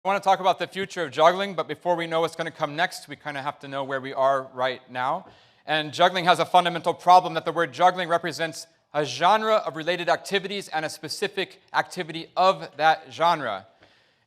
I want to talk about the future of juggling, but before we know what's going to come next, we kind of have to know where we are right now. And juggling has a fundamental problem that the word juggling represents a genre of related activities and a specific activity of that genre.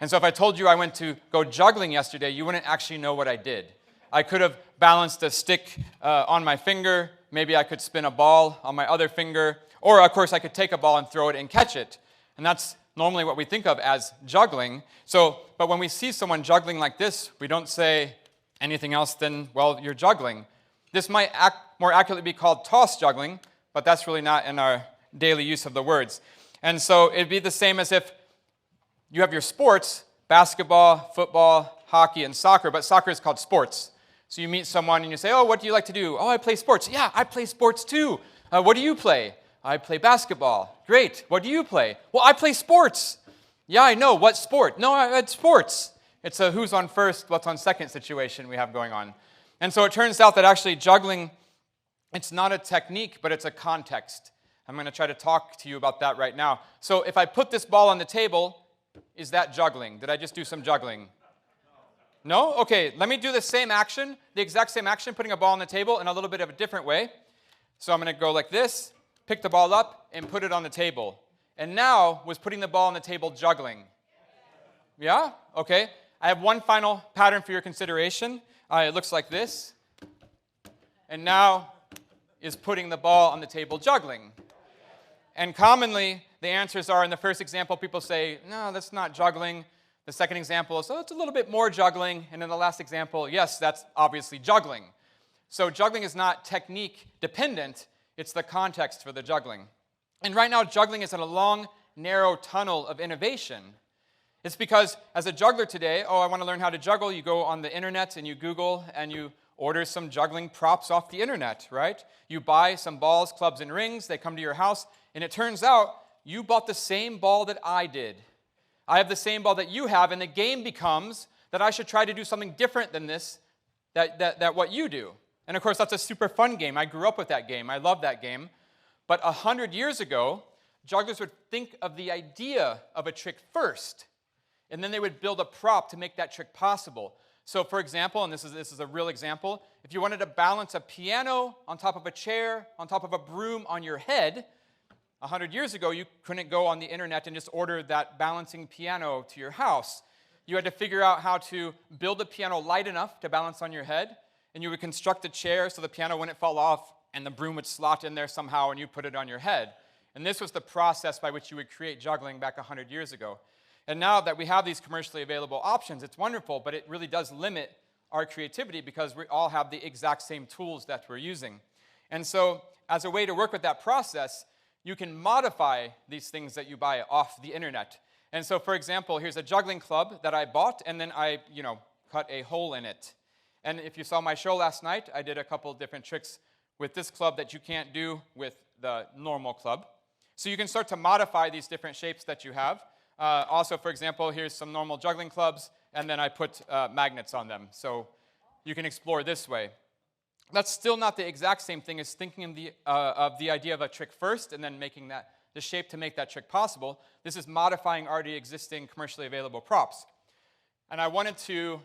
And so if I told you I went to go juggling yesterday, you wouldn't actually know what I did. I could have balanced a stick on my finger, maybe I could spin a ball on my other finger, or of course I could take a ball and throw it and catch it. And that's normally what we think of as juggling. But when we see someone juggling like this, we don't say anything else than, well, you're juggling. This might more accurately be called toss juggling, but that's really not in our daily use of the words. And so it'd be the same as if you have your sports, basketball, football, hockey, and soccer, but soccer is called sports. So you meet someone and you say, oh, what do you like to do? Oh, I play sports. Yeah, I play sports too. What do you play? I play basketball. Great. What do you play? Well, I play sports. Yeah, I know. What sport? No, it's sports. It's a who's on first, what's on second situation we have going on. And so it turns out that actually juggling, it's not a technique, but it's a context. I'm going to try to talk to you about that right now. So if I put this ball on the table, is that juggling? Did I just do some juggling? No? Okay, let me do the same action, the exact same action, putting a ball on the table in a little bit of a different way. So I'm going to go like this, pick the ball up, and put it on the table. And now, was putting the ball on the table juggling? Yeah? Okay. I have one final pattern for your consideration. It looks like this. And now, is putting the ball on the table juggling? And commonly, the answers are, in the first example, people say, no, that's not juggling. The second example is, oh, it's a little bit more juggling. And in the last example, yes, that's obviously juggling. So juggling is not technique dependent. It's the context for the juggling. And right now, juggling is in a long, narrow tunnel of innovation. It's because as a juggler today, oh, I want to learn how to juggle. You go on the internet and you Google and you order some juggling props off the internet, right? You buy some balls, clubs, and rings. They come to your house. And it turns out you bought the same ball that I did. I have the same ball that you have. And the game becomes that I should try to do something different than this, that what you do. And of course, that's a super fun game. I grew up with that game. I love that game. But 100 years ago, jugglers would think of the idea of a trick first, and then they would build a prop to make that trick possible. So for example, and this is a real example, if you wanted to balance a piano on top of a chair, on top of a broom on your head, 100 years ago, you couldn't go on the internet and just order that balancing piano to your house. You had to figure out how to build a piano light enough to balance on your head, and you would construct a chair so the piano wouldn't fall off and the broom would slot in there somehow and you put it on your head. And this was the process by which you would create juggling back 100 years ago. And now that we have these commercially available options, it's wonderful, but it really does limit our creativity because we all have the exact same tools that we're using. And so as a way to work with that process, you can modify these things that you buy off the internet. And so for example, here's a juggling club that I bought and then I, cut a hole in it. And if you saw my show last night, I did a couple of different tricks with this club that you can't do with the normal club. So you can start to modify these different shapes that you have. Also, for example, here's some normal juggling clubs, and then I put magnets on them. So you can explore this way. That's still not the exact same thing as thinking of the idea of a trick first and then making the shape to make that trick possible. This is modifying already existing commercially available props. And I wanted to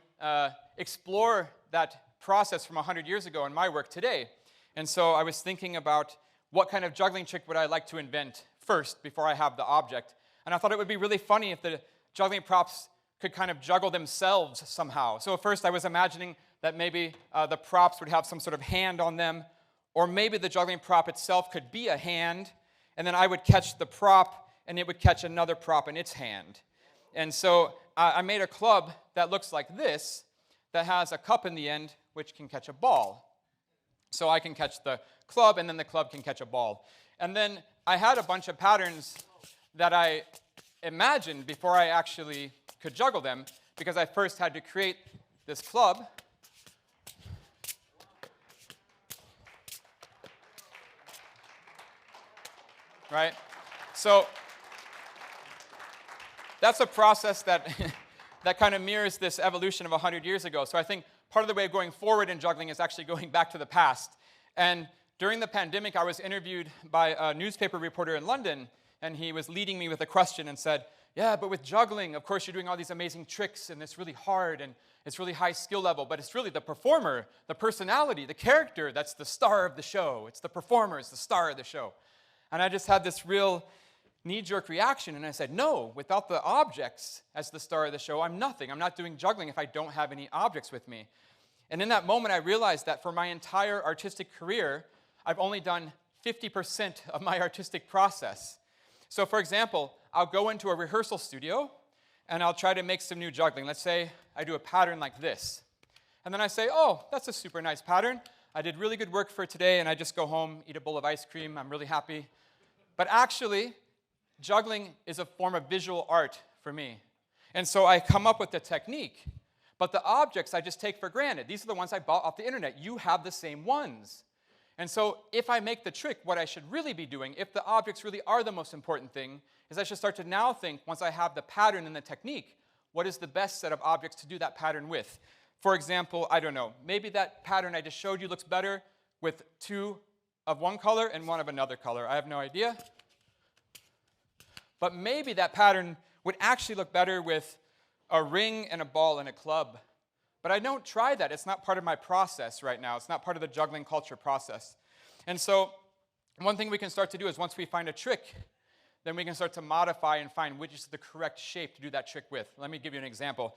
explore that process from 100 years ago in my work today. And so I was thinking about what kind of juggling trick would I like to invent first before I have the object. And I thought it would be really funny if the juggling props could kind of juggle themselves somehow. So at first I was imagining that maybe the props would have some sort of hand on them, or maybe the juggling prop itself could be a hand, and then I would catch the prop, and it would catch another prop in its hand. And so I made a club that looks like this, that has a cup in the end, which can catch a ball. So I can catch the club, and then the club can catch a ball. And then I had a bunch of patterns that I imagined before I actually could juggle them, because I first had to create this club. Right? So that's a process that kind of mirrors this evolution of 100 years ago. So I think part of the way of going forward in juggling is actually going back to the past. And during the pandemic, I was interviewed by a newspaper reporter in London, and he was leading me with a question and said, yeah, but with juggling, of course, you're doing all these amazing tricks, and it's really hard, and it's really high skill level, but it's really the performer, the personality, the character that's the star of the show. It's the performer, it's the star of the show. And I just had this real knee-jerk reaction, and I said, no, without the objects as the star of the show, I'm nothing. I'm not doing juggling if I don't have any objects with me. And in that moment, I realized that for my entire artistic career, I've only done 50% of my artistic process. So for example, I'll go into a rehearsal studio, and I'll try to make some new juggling. Let's say I do a pattern like this. And then I say, oh, that's a super nice pattern. I did really good work for today, and I just go home, eat a bowl of ice cream. I'm really happy. But actually, juggling is a form of visual art for me. And so I come up with the technique. But the objects I just take for granted. These are the ones I bought off the internet. You have the same ones. And so if I make the trick, what I should really be doing, if the objects really are the most important thing, is I should start to now think, once I have the pattern and the technique, what is the best set of objects to do that pattern with? For example, I don't know, maybe that pattern I just showed you looks better with 2 of one color and 1 of another color. I have no idea. But maybe that pattern would actually look better with a ring and a ball and a club. But I don't try that. It's not part of my process right now. It's not part of the juggling culture process. And so one thing we can start to do is once we find a trick, then we can start to modify and find which is the correct shape to do that trick with. Let me give you an example.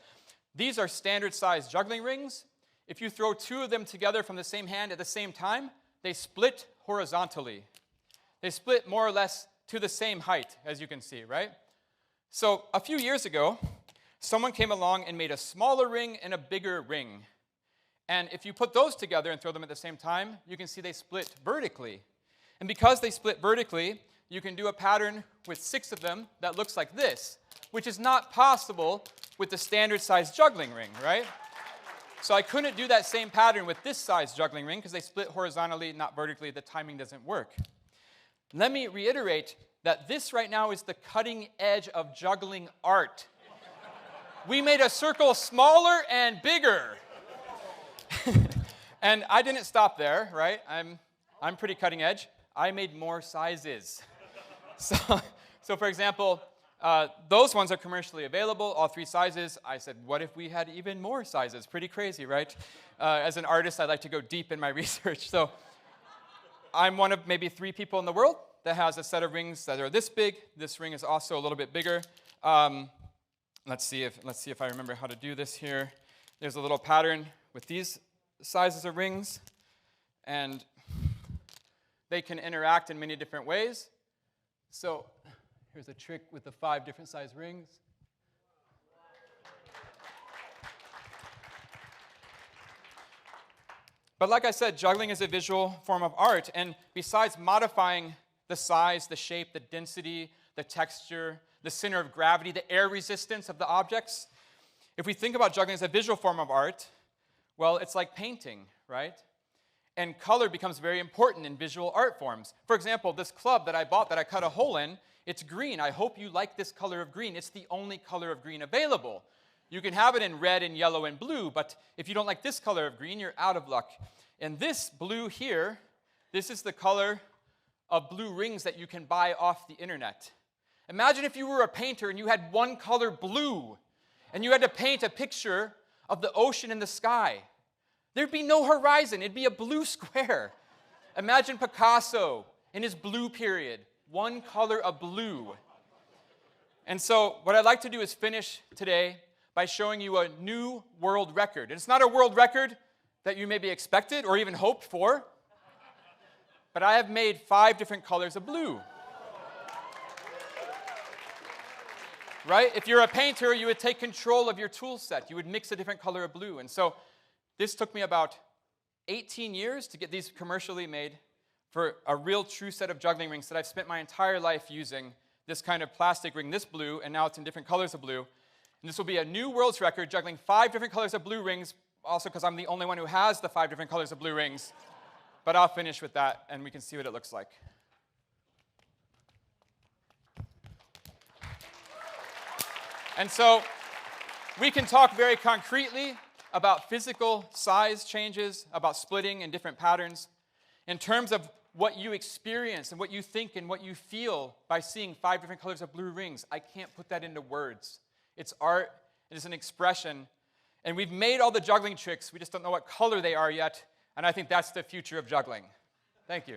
These are standard size juggling rings. If you throw 2 of them together from the same hand at the same time, they split horizontally. They split more or less to the same height, as you can see, right? So a few years ago, someone came along and made a smaller ring and a bigger ring. And if you put those together and throw them at the same time, you can see they split vertically. And because they split vertically, you can do a pattern with 6 of them that looks like this, which is not possible with the standard size juggling ring, right? So I couldn't do that same pattern with this size juggling ring because they split horizontally, not vertically. The timing doesn't work. Let me reiterate that this right now is the cutting edge of juggling art. We made a circle smaller and bigger. And I didn't stop there, right? I'm pretty cutting edge. I made more sizes. So for example, those ones are commercially available, all 3 sizes. I said, what if we had even more sizes? Pretty crazy, right? As an artist, I like to go deep in my research. So I'm one of maybe 3 people in the world that has a set of rings that are this big. This ring is also a little bit bigger. Let's see if I remember how to do this here. There's a little pattern with these sizes of rings, and they can interact in many different ways. So here's a trick with the 5 different size rings. But like I said, juggling is a visual form of art, and besides modifying the size, the shape, the density, the texture, the center of gravity, the air resistance of the objects, if we think about juggling as a visual form of art, well, it's like painting, right? And color becomes very important in visual art forms. For example, this club that I bought that I cut a hole in, it's green. I hope you like this color of green. It's the only color of green available. You can have it in red and yellow and blue, but if you don't like this color of green, you're out of luck. And this blue here, this is the color of blue rings that you can buy off the internet. Imagine if you were a painter and you had one color blue, and you had to paint a picture of the ocean and the sky. There'd be no horizon. It'd be a blue square. Imagine Picasso in his blue period, one color of blue. And so what I'd like to do is finish today by showing you a new world record. It's not a world record that you maybe expected or even hoped for, but I have made 5 different colors of blue. Right? If you're a painter, you would take control of your tool set. You would mix a different color of blue. And so this took me about 18 years to get these commercially made for a real true set of juggling rings that I've spent my entire life using this kind of plastic ring, this blue, and now it's in different colors of blue. And this will be a new world's record, juggling 5 different colors of blue rings, also because I'm the only one who has the 5 different colors of blue rings. But I'll finish with that, and we can see what it looks like. And so we can talk very concretely about physical size changes, about splitting and different patterns. In terms of what you experience and what you think and what you feel by seeing 5 different colors of blue rings. I can't put that into words. It's art, it is an expression, and we've made all the juggling tricks, we just don't know what color they are yet, and I think that's the future of juggling. Thank you.